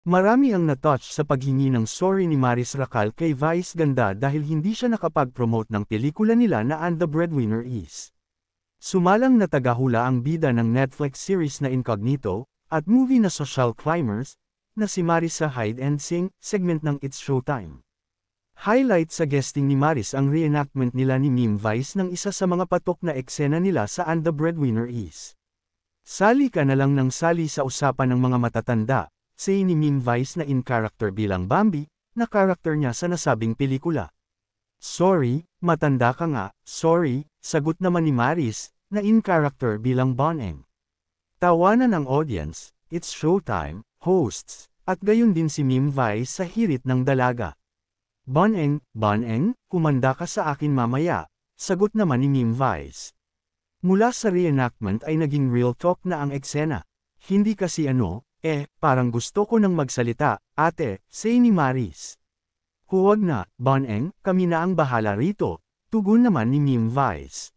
Marami ang natouch sa paghingi ng sorry ni Maris Racal kay Vice Ganda dahil hindi siya nakapag-promote ng pelikula nila na And the Breadwinner Is. Sumalang na tagahula ang bida ng Netflix series na Incognito, at movie na Social Climbers, na si Maris sa Hide and Sing, segment ng It's Showtime. Highlight sa guesting ni Maris ang reenactment nila ni Meme Vice ng isa sa mga patok na eksena nila sa And the Breadwinner Is. Sali ka na lang ng sali sa usapan ng mga matatanda, say ni Meme Vice na in character bilang Bambi, na character niya sa nasabing pelikula. Sorry, matanda ka nga, sorry, sagot naman ni Maris, na in character bilang Boneng. Tawanan ng audience, It's Showtime, hosts, at gayon din si Meme Vice sa hirit ng dalaga. Boneng, kumanda ka sa akin mamaya, sagot naman ni Meme Vice. Mula sa reenactment ay naging real talk na ang eksena. Hindi kasi parang gusto ko nang magsalita, ate, say ni Maris. Huwag na, Boneng, kami na ang bahala rito, tugon naman ni Meme Vice.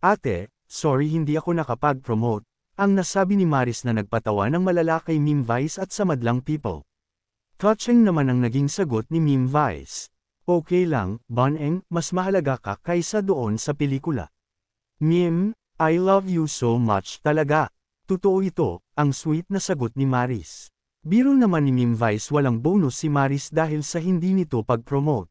Ate, sorry hindi ako nakapag-promote, ang nasabi ni Maris na nagpatawa ng malala kay Meme Vice at sa madlang people. Touching naman ang naging sagot ni Meme Vice. Okay lang, Boneng, mas mahalaga ka kaysa doon sa pelikula. Meme, I love you so much talaga. Totoo ito, ang sweet na sagot ni Maris. Biro naman ni Meme Vice walang bonus si Maris dahil sa hindi nito pag-promote.